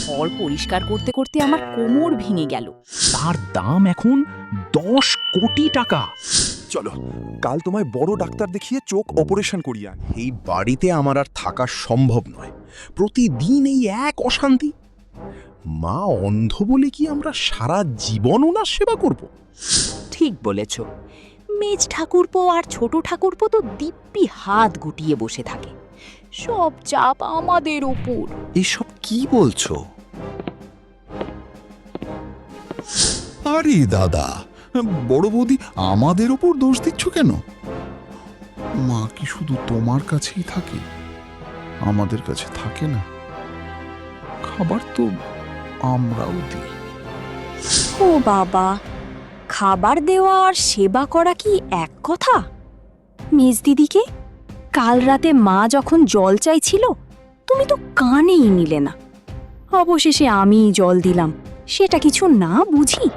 ঘর পরিষ্কার করতে করতে আমার কোমর ভেঙে গেল। তার দাম এখন 10 কোটি টাকা। চলো, কাল তোমায় বড় ডাক্তার দেখিয়ে চোখ অপারেশন করিয়ে আনি। এই বাড়িতে আমার আর থাকা সম্ভব নয়। প্রতিদিন এই এক অশান্তি। মা অন্ধ বলে কি আমরা সারা জীবন ওনার সেবা করব? ঠিক বলেছ। মেজ ঠাকুরপো আর ছোট ঠাকুরপো তো দিব্যি হাত গুটিয়ে বসে থাকে। সব চাপ আমাদের ওপর। এসব কি বলছো? আরে দাদা, বড় বৌদি আমাদের ওপর দোষ দিচ্ছ কেন? মা কি শুধু তোমার কাছেই থাকে, আমাদের কাছে থাকে না? খাবার তো আমরাও দিই। ও বাবা, খাবার দেওয়া আর সেবা করা কি এক কথা? মেজ দিদিকে কাল রাতে মা যখন জল চাইছিল, তুমি তো কানেই নিলে না। অবশেষে আমিই জল দিলাম, সেটা কিছু না বুঝি?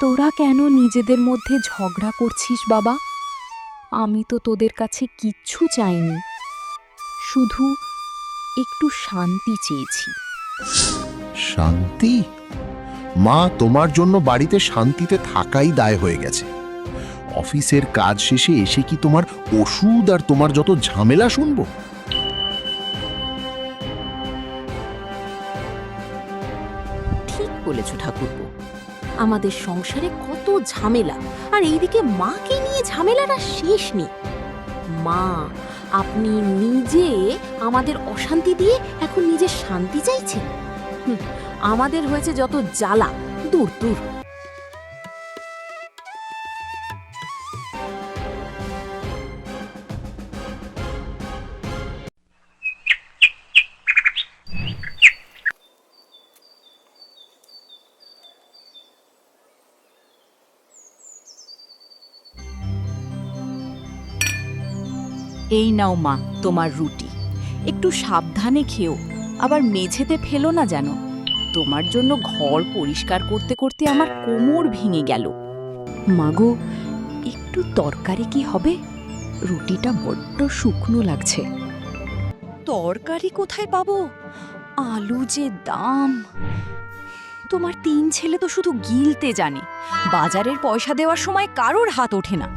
তোরা কেন নিজেদের মধ্যে ঝগড়া করছিস বাবা? আমি তো তোদের কাছে কিচ্ছু চাইনি, শুধু একটু শান্তি চেয়েছি। শান্তি? মা, তোমার জন্য বাড়িতে শান্তিতে থাকাই দায় হয়ে গেছে। অফিসের কাজ শেষে এসে কি তোমার ওষুধ আর তোমার যত ঝামেলা শুনবো? ঠিক বলেছ ঠাকুরপো, আমাদের সংসারে কত ঝামেলা, আর এইদিকে মাকে নিয়ে ঝামেলাটা শেষ নেই। মা, আপনি নিজে আমাদের অশান্তি দিয়ে এখন নিজের শান্তি চাইছেন? আমাদের হয়েছে যত জ্বালা, দূর দূর। এই নাও মা তোমার রুটি, একটু সাবধানে খেও, আবার মেঝেতে ফেলো না যেন। তোমার জন্য ঘর পরিষ্কার করতে করতে আমার কোমর ভেঙে গেল। মাগো, একটু তরকারি কি হবে? রুটিটা বড্ড শুকনো লাগছে। তরকারি কোথায় পাবো? আলু যে দাম! তোমার 3 ছেলে তো শুধু গিলতে জানে, বাজারের পয়সা দেওয়ার সময় কারোর হাত ওঠে না।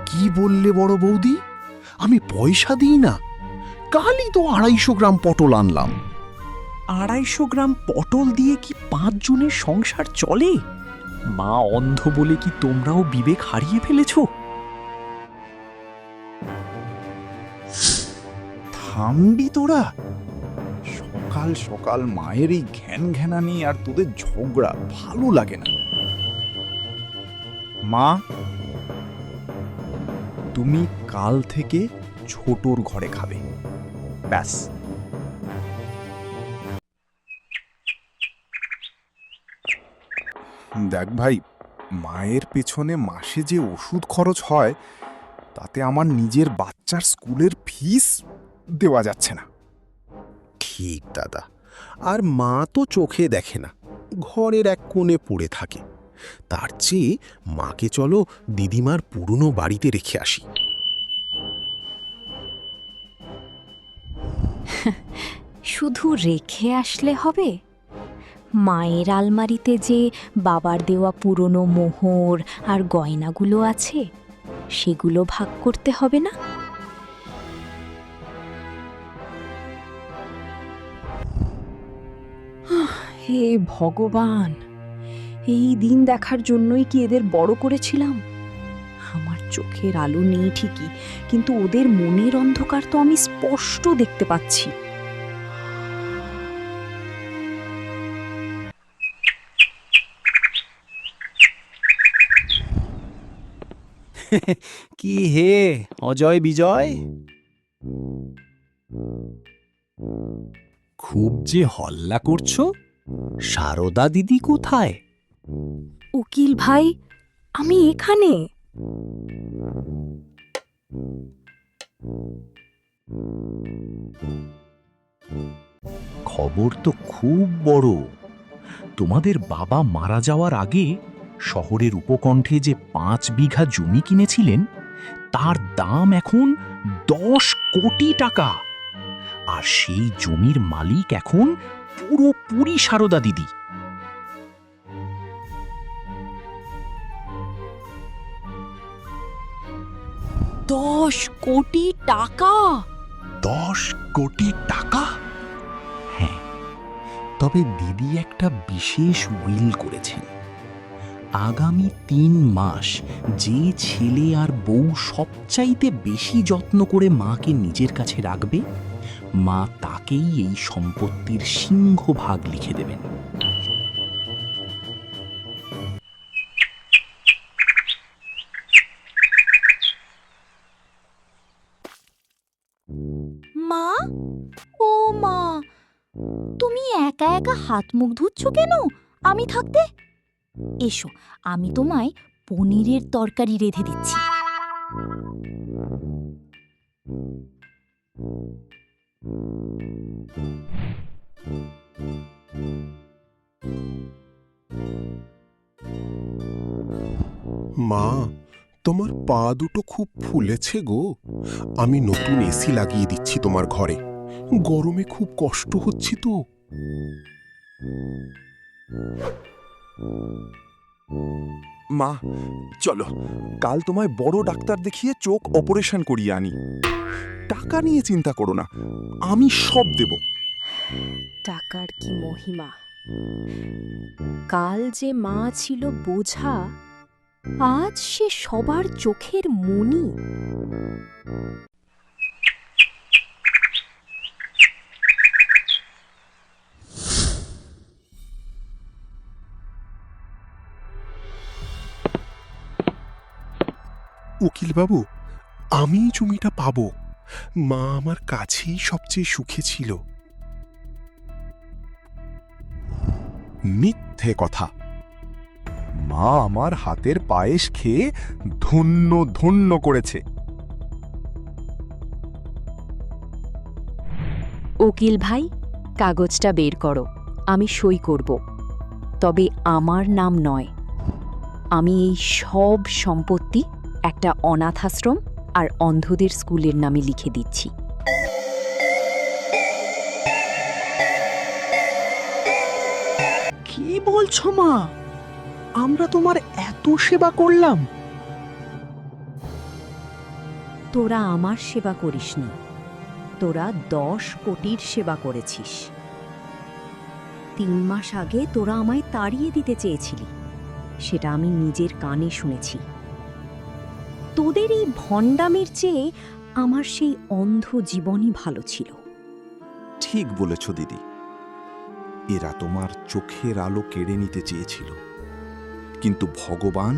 কি বললে বড় বৌদি? আমি পয়সা দিই না? কালই তো 250 গ্রাম পটল আনলাম। 250 গ্রাম পটল দিয়ে কি 5 জনের সংসার চলে? মা অন্ধ বলে কি তোমরাও বিবেক হারিয়ে ফেলেছো? থামবি তোরা? সকাল সকাল মায়ের এই ঘ্যান ঘ্যানানি আর তোদের ঝগড়া ভালো লাগে না। মা, তুমি কাল থেকে ছোটর ঘরে খাবে, ব্যাস। দেখ ভাই, মায়ের পেছনে মাসে যে ওষুধ খরচ হয়, তাতে আমার নিজের বাচ্চার স্কুলের ফিস দেওয়া যাচ্ছে না। ঠিক দাদা, আর মা তো চোখে দেখে না, ঘরের এক কোণে পড়ে থাকে। তার চেয়ে মাকে চলো দিদিমার পুরনো বাড়িতে রেখে আসি। শুধু রেখে আসলে হবে? মায়ের আলমারিতে যে বাবার দেওয়া পুরনো মোহর আর গয়নাগুলো আছে, সেগুলো ভাগ করতে হবে না? হে ভগবান, এই দিন দেখার জন্যই কি এদের বড় করেছিলাম? আমার চোখের আলো নেই ঠিকই, কিন্তু ওদের মনের অন্ধকার তো আমি স্পষ্ট দেখতে পাচ্ছি। কি হে অজয় বিজয়, খুব যে হল্লা করছো। সারদা দিদি কোথায়? উকিল ভাই, আমি এখানে। খবর তো খুব বড়। তোমাদের বাবা মারা যাওয়ার আগে শহরের উপকণ্ঠে যে 5 বিঘা জমি কিনেছিলেন তার দাম এখন 10 কোটি টাকা। আর সেই জমির মালিক এখন পুরোপুরি সারদা দিদি। 10 কোটি টাকা! 10 কোটি টাকা? হ্যাঁ, তবে দিদি একটা বিশেষ উইল করেছেন। আগামী 3 মাস যে ছেলে আর বউ সবচাইতে বেশি যত্ন করে মাকে নিজের কাছে রাখবে, মা তাকেই এই সম্পত্তির সিংহভাগ লিখে দেবেন। মা, ও মা, তুমি একা একা হাত মুখ ধুচ্ছ কেন আমি থাকতে? এসো, আমি তোমায় পনিরের তরকারি রেঁধে দিচ্ছি। মা, তোমার পা দুটো খুব ফুলেছে গো। আমি নতুন এসি লাগিয়ে দিচ্ছি তোমার ঘরে। গরমে খুব কষ্ট হচ্ছে তো। মা, চলো কাল তোমায় বড় ডাক্তার দেখিয়ে চোখ অপারেশন করিয়ে আনি। টাকা নিয়ে চিন্তা করো না, আমি সব দেব। টাকার কি মহিমা! কাল যে মা ছিল বোঝা, আজ সে সবার চোখের মণি। উকিল বাবু, আমি জমিটা পাবো। মা আমার কাছেই সবচেয়ে সুখে ছিল। মিথ্যে কথা। মা আমার হাতের পায়েস খেয়ে ধন্য ধন্য করেছে। উকিল ভাই, কাগজটা বের করো, আমি সই করব। তবে আমার নাম নয়। আমি এই সব সম্পত্তি একটা অনাথাশ্রম আর অন্ধদের স্কুলের নামে লিখে দিচ্ছি। কি বলছো মা? আমরা তোমার এত সেবা করলাম। তোরা আমার সেবা করিসনি, তোরা 10 কোটির সেবা করেছিস। 3 মাস আগে তোরা আমায় তাড়িয়ে দিতে চেয়েছিলি, সেটা আমি নিজের কানে শুনেছি। তোদের এই ভণ্ডামির চেয়ে আমার সেই অন্ধ জীবনই ভালো ছিল। ঠিক বলেছ দিদি, এরা তোমার চোখের আলো কেড়ে নিতে চেয়েছিল, কিন্তু ভগবান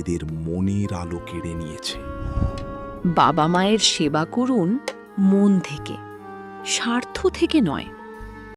এদের মনের আলো কেড়ে নিয়েছে। বাবা মায়ের সেবা করুন মন থেকে, স্বার্থ থেকে নয়।